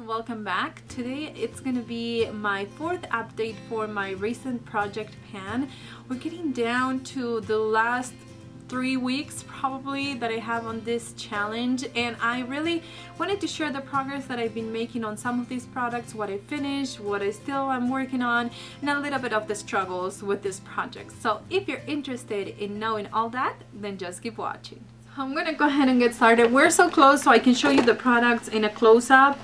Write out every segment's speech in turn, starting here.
Welcome back. Today it's gonna be my fourth update for my recent project pan. We're getting down to the last 3 weeks probably that I have on this challenge, and I really wanted to share the progress that I've been making on some of these products, what I finished, what I still am working on, and a little bit of the struggles with this project. So if you're interested in knowing all that, then just keep watching. I'm gonna go ahead and get started. We're so close so I can show you the products in a close-up,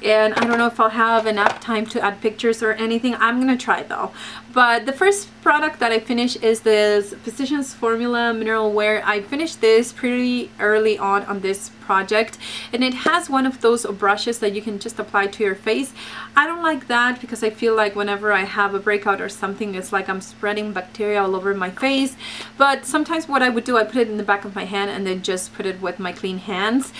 and I don't know if I'll have enough time to add pictures or anything. I'm gonna try though. But the first product that I finished is this Physicians Formula Mineral Wear. I finished this pretty early on this project, and it has one of those brushes that you can just apply to your face. I don't like that because I feel like whenever I have a breakout or something, it's like I'm spreading bacteria all over my face. But sometimes what I would do, I put it in the back of my hand and then just put it with my clean hands.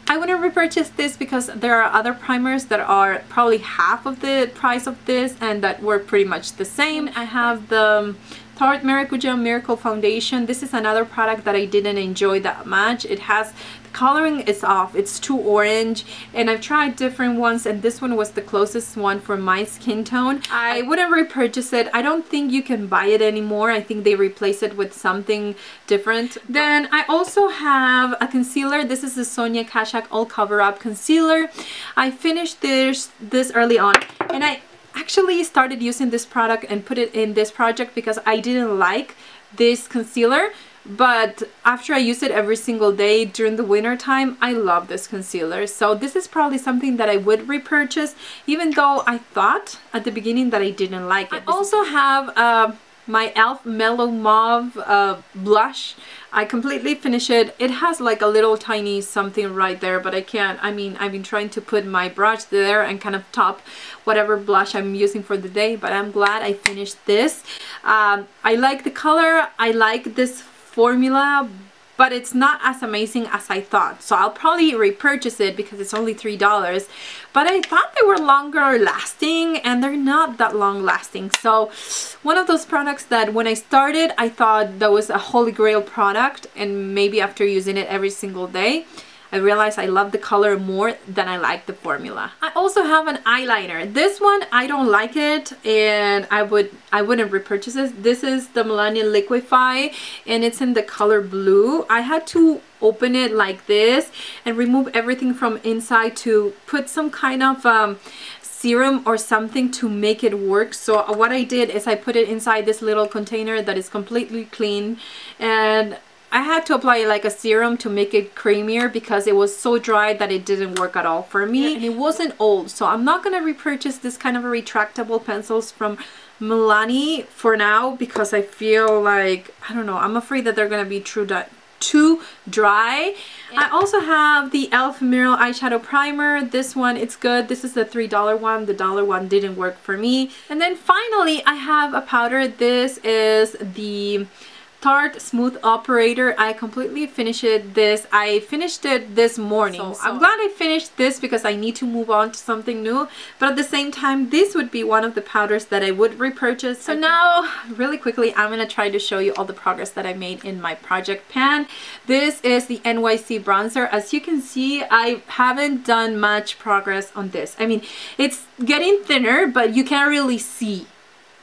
I wouldn't repurchase this because there are other primers that are probably half of the price of this and that were pretty much the same. I have the Tarte Maracuja Miracle Foundation. This is another product that I didn't enjoy that much. It has, the coloring is off, it's too orange, and I've tried different ones and this one was the closest one for my skin tone. I wouldn't repurchase it. I don't think you can buy it anymore. I think they replace it with something different. Then I also have a concealer. This is the Sonia Kashuk All Cover Up Concealer. I finished this early on, and I actually started using this product and put it in this project because I didn't like this concealer, but after I use it every single day during the winter time, I love this concealer. So this is probably something that I would repurchase, even though I thought at the beginning that I didn't like it. I also have my e.l.f. Mellow Mauve blush. I completely finished it. It has like a little tiny something right there, but I can't, I mean, I've been trying to put my brush there and kind of top whatever blush I'm using for the day, but I'm glad I finished this. I like the color, I like this formula, but it's not as amazing as I thought. So I'll probably repurchase it because it's only $3. But I thought they were longer lasting, and they're not that long lasting. So one of those products that when I started, I thought that was a holy grail product, and maybe after using it every single day, I realized I love the color more than I like the formula. I also have an eyeliner. This one, I don't like it, and I wouldn't repurchase it. This is the Millennium Liquify, and it's in the color blue. I had to open it like this and remove everything from inside to put some kind of serum or something to make it work. So what I did is I put it inside this little container that is completely clean, and I had to apply like a serum to make it creamier because it was so dry that it didn't work at all for me, and it wasn't old. So I'm not gonna repurchase this kind of a retractable pencils from Milani for now because I feel like, I don't know, I'm afraid that they're gonna be too dry. I also have the e.l.f. Mineral Eyeshadow Primer. This one, it's good. This is the $3 one. The dollar one didn't work for me. And then finally I have a powder. This is the Tarte Smooth Operator. I completely finished this. I finished it this morning. So I'm glad I finished this because I need to move on to something new. But at the same time, this would be one of the powders that I would repurchase. So now, really quickly, I'm going to try to show you all the progress that I made in my project pan. This is the NYC bronzer. As you can see, I haven't done much progress on this. I mean, it's getting thinner, but you can't really see,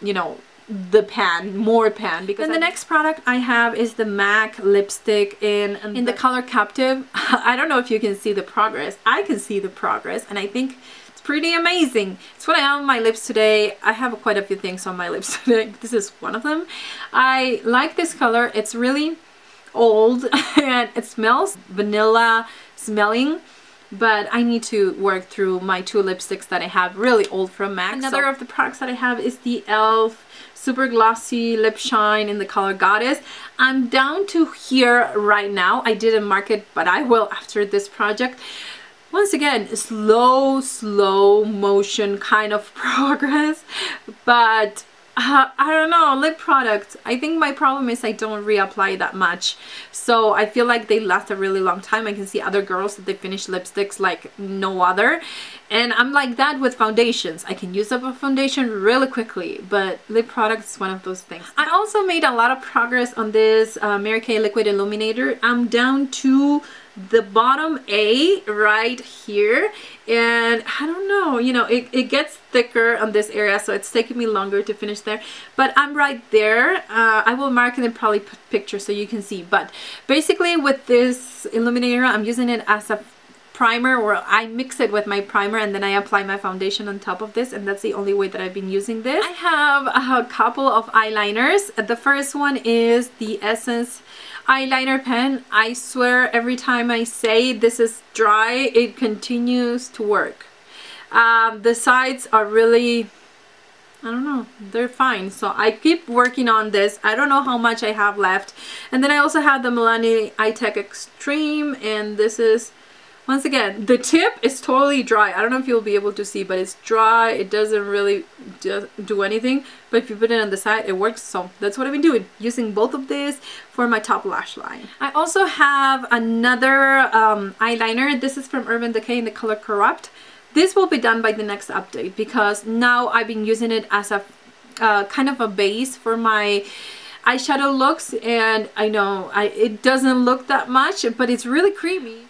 you know, the pan, more pan. Because then the next product I have is the MAC lipstick in the color Captive. I don't know if you can see the progress. I can see the progress, and I think it's pretty amazing. It's what I have on my lips today. I have quite a few things on my lips today. This is one of them. I like this color. It's really old and it smells vanilla smelling, but I need to work through my two lipsticks that I have really old from MAC. Another of the products that I have is the e.l.f. Super Glossy Lip Shine in the color Goddess. I'm down to here right now. I didn't mark it, but I will after this project. Once again, slow motion kind of progress, but I don't know, lip products. I think my problem is I don't reapply that much. So I feel like they last a really long time. I can see other girls that they finish lipsticks like no other. And I'm like that with foundations. I can use up a foundation really quickly, but lip products is one of those things. I also made a lot of progress on this Mary Kay Liquid Illuminator. I'm down to the bottom A right here, and I don't know, you know, it gets thicker on this area, so it's taking me longer to finish there, but I'm right there. I will mark it and probably put pictures so you can see. But basically with this illuminator, I'm using it as a primer, or I mix it with my primer and then I apply my foundation on top of this, and that's the only way that I've been using this. I have a couple of eyeliners. The first one is the Essence eyeliner pen. I swear every time I say this is dry, it continues to work. The sides are really, I don't know, they're fine. So I keep working on this. I don't know how much I have left. And then I also have the Milani Eye Tech Extreme, and this is, once again, the tip is totally dry. I don't know if you'll be able to see, but it's dry. It doesn't really do anything. But if you put it on the side, it works. So that's what I've been doing, using both of these for my top lash line. I also have another eyeliner. This is from Urban Decay in the color Corrupt. This will be done by the next update, because now I've been using it as a kind of a base for my eyeshadow looks, and I know it doesn't look that much, but it's really creamy.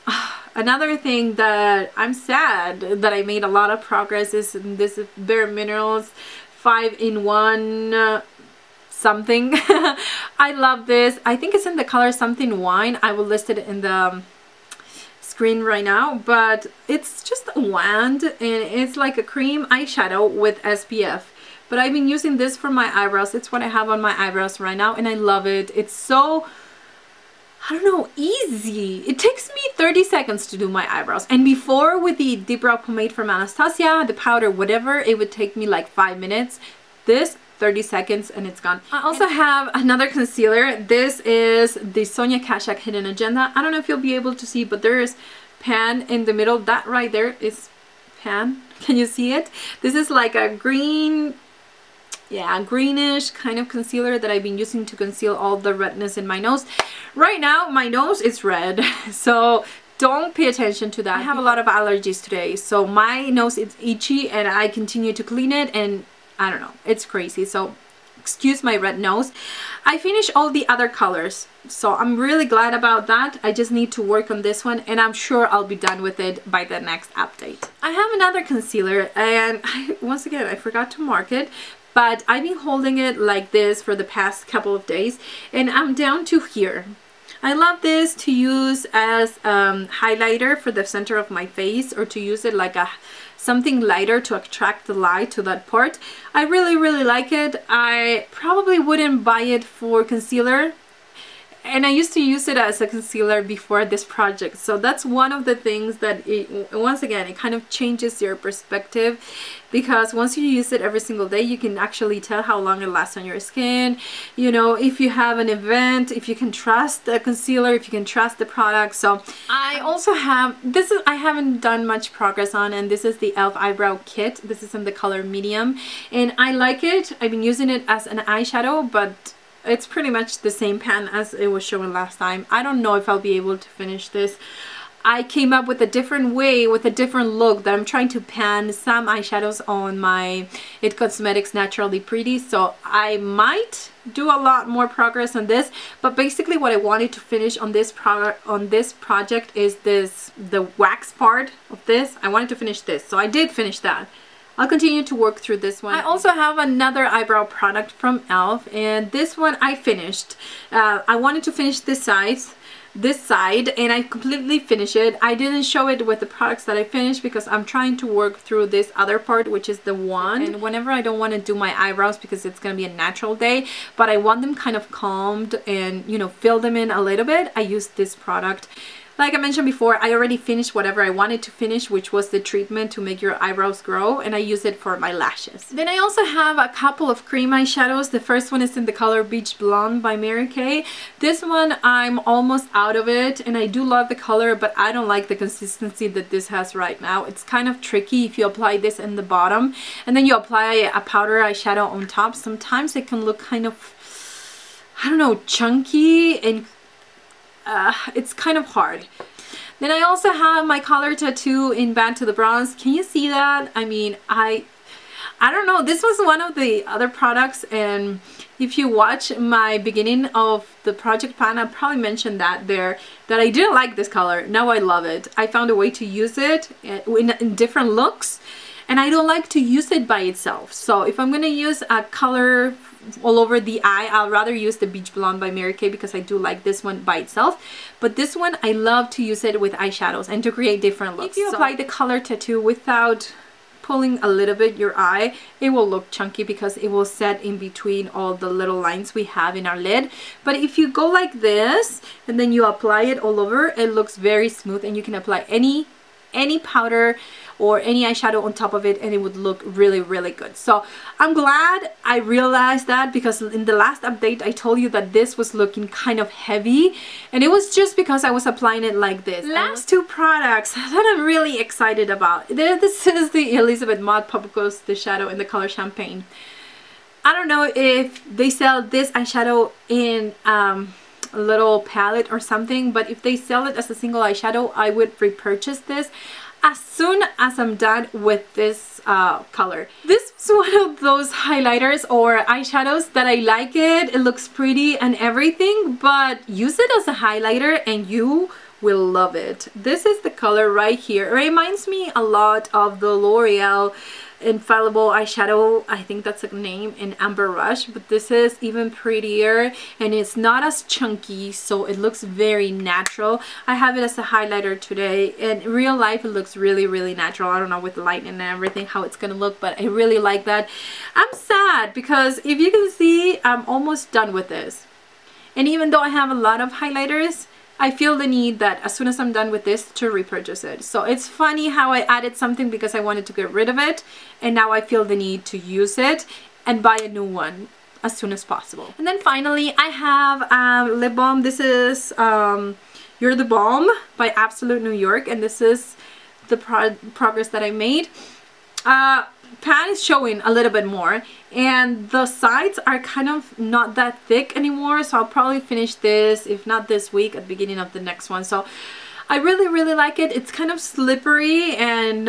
Another thing that I'm sad that I made a lot of progress is this Bare Minerals 5-in-1 something. I love this. I think it's in the color something wine. I will list it in the screen right now, but it's just a wand and it's like a cream eyeshadow with SPF. But I've been using this for my eyebrows. It's what I have on my eyebrows right now, and I love it. It's so, I don't know, easy. It takes me 30 seconds to do my eyebrows. And before, with the Deep Brow Pomade from Anastasia, the powder, whatever, it would take me like 5 minutes. This, 30 seconds and it's gone. I also have another concealer. This is the Sonia Kashuk Hidden Agenda. I don't know if you'll be able to see, but there is pan in the middle. That right there is pan. Can you see it? This is like a green, yeah, greenish kind of concealer that I've been using to conceal all the redness in my nose. Right now my nose is red, so don't pay attention to that. I have a lot of allergies today, so my nose is itchy and I continue to clean it, and I don't know, it's crazy, so excuse my red nose. I finished all the other colors, so I'm really glad about that. I just need to work on this one, and I'm sure I'll be done with it by the next update. I have another concealer, and once again I forgot to mark it, but I've been holding it like this for the past couple of days, and I'm down to here. I love this to use as highlighter for the center of my face, or to use it like something lighter to attract the light to that part. I really like it. I probably wouldn't buy it for concealer, and I used to use it as a concealer before this project, so that's one of the things that once again it kind of changes your perspective, because once you use it every single day, you can actually tell how long it lasts on your skin. You know, if you have an event, if you can trust the concealer, if you can trust the product. So I also have, this is, I haven't done much progress on, and this is the e.l.f. eyebrow kit. This is in the color medium, and I like it. I've been using it as an eyeshadow, but it's pretty much the same pan as it was showing last time. I don't know if I'll be able to finish this. I came up with a different way, with a different look, that I'm trying to pan some eyeshadows on my IT Cosmetics Naturally Pretty, so I might do a lot more progress on this. But basically what I wanted to finish on this project is the wax part of this. I wanted to finish this, so I did finish that. I'll continue to work through this one. I also have another eyebrow product from e.l.f. and this one I finished. I wanted to finish this side, and I completely finished it. I didn't show it with the products that I finished because I'm trying to work through this other part, which is the wand. And whenever I don't want to do my eyebrows because it's going to be a natural day, but I want them kind of calmed and, you know, fill them in a little bit, I use this product. Like I mentioned before, I already finished whatever I wanted to finish, which was the treatment to make your eyebrows grow, and I use it for my lashes. Then I also have a couple of cream eyeshadows. The first one is in the color Beach Blonde by Mary Kay. This one, I'm almost out of it, and I do love the color, but I don't like the consistency that this has right now. It's kind of tricky if you apply this in the bottom, and then you apply a powder eyeshadow on top. Sometimes it can look kind of, I don't know, chunky, and it's kind of hard. Then I also have my color tattoo in Bad to the Bronze. Can you see that? I mean, I don't know. This was one of the other products, and if you watch my beginning of the project pan, I probably mentioned that there, that I didn't like this color. Now I love it. I found a way to use it in different looks, and I don't like to use it by itself. So if I'm gonna use a color all over the eye, I'll rather use the Beach Blonde by Mary Kay because I do like this one by itself. But this one, I love to use it with eyeshadows and to create different looks. If you apply the color tattoo without pulling a little bit your eye, it will look chunky because it will set in between all the little lines we have in our lid. But if you go like this and then you apply it all over, it looks very smooth, and you can apply any powder or any eyeshadow on top of it, and it would look really, really good. So I'm glad I realized that, because in the last update I told you that this was looking kind of heavy, and it was just because I was applying it like this. Last two products that I'm really excited about. This is the Elizabeth Mott Pop Ghost the shadow in the color Champagne. I don't know if they sell this eyeshadow in a little palette or something, but if they sell it as a single eyeshadow, I would repurchase this as soon as I'm done with this color. This was one of those highlighters or eyeshadows that I like it. It looks pretty and everything, but use it as a highlighter and you will love it. This is the color right here. It reminds me a lot of the L'Oreal Infallible eyeshadow, I think that's a name, in Amber Rush, but this is even prettier and it's not as chunky, so it looks very natural. I have it as a highlighter today. In real life it looks really, really natural. I don't know with the lighting and everything how it's gonna look, but I really like that. I'm sad because if you can see, I'm almost done with this, and even though I have a lot of highlighters, I feel the need that as soon as I'm done with this to repurchase it. So it's funny how I added something because I wanted to get rid of it, and now I feel the need to use it and buy a new one as soon as possible. And then finally I have a lip balm. This is You're the Balm by Absolute New York, and this is the progress that I made. Pan is showing a little bit more, and the sides are kind of not that thick anymore, so I'll probably finish this, if not this week, at the beginning of the next one. So I really, really like it. It's kind of slippery, and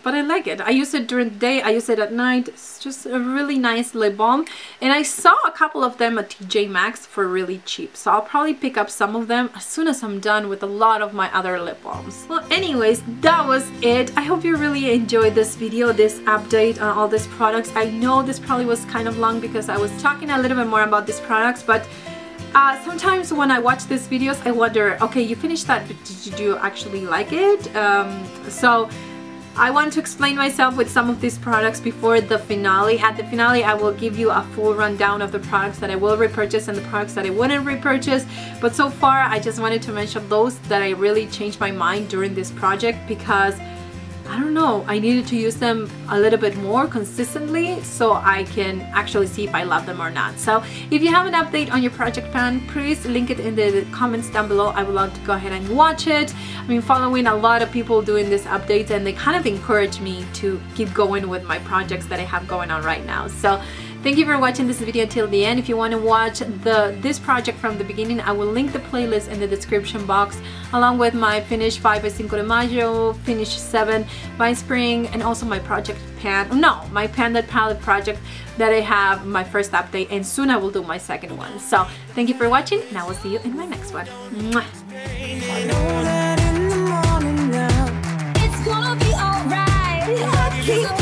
but I like it. I use it during the day, I use it at night. It's just a really nice lip balm, and I saw a couple of them at TJ Maxx for really cheap, so I'll probably pick up some of them as soon as I'm done with a lot of my other lip balms. Well, anyways, that was it. I hope you really enjoyed this video, this update on all these products. I know this probably was kind of long because I was talking a little bit more about these products, but sometimes when I watch these videos I wonder, okay, you finished that, but did you actually like it? So I want to explain myself with some of these products before the finale. At the finale I will give you a full rundown of the products that I will repurchase and the products that I wouldn't repurchase, but so far I just wanted to mention those that I really changed my mind during this project, because I don't know, I needed to use them a little bit more consistently so I can actually see if I love them or not. So if you have an update on your project pan, please link it in the comments down below. I would love to go ahead and watch it. I've been following a lot of people doing these updates, and they kind of encourage me to keep going with my projects that I have going on right now. So thank you for watching this video till the end. If you want to watch this project from the beginning, I will link the playlist in the description box, along with my finish 5 by 5 de Mayo, finish 7 by Spring, and also my project pan, no, my Panda palette project that I have my first update, and soon I will do my second one. So thank you for watching, and I will see you in my next one. Mwah. I know that in the morning now, it's gonna be alright.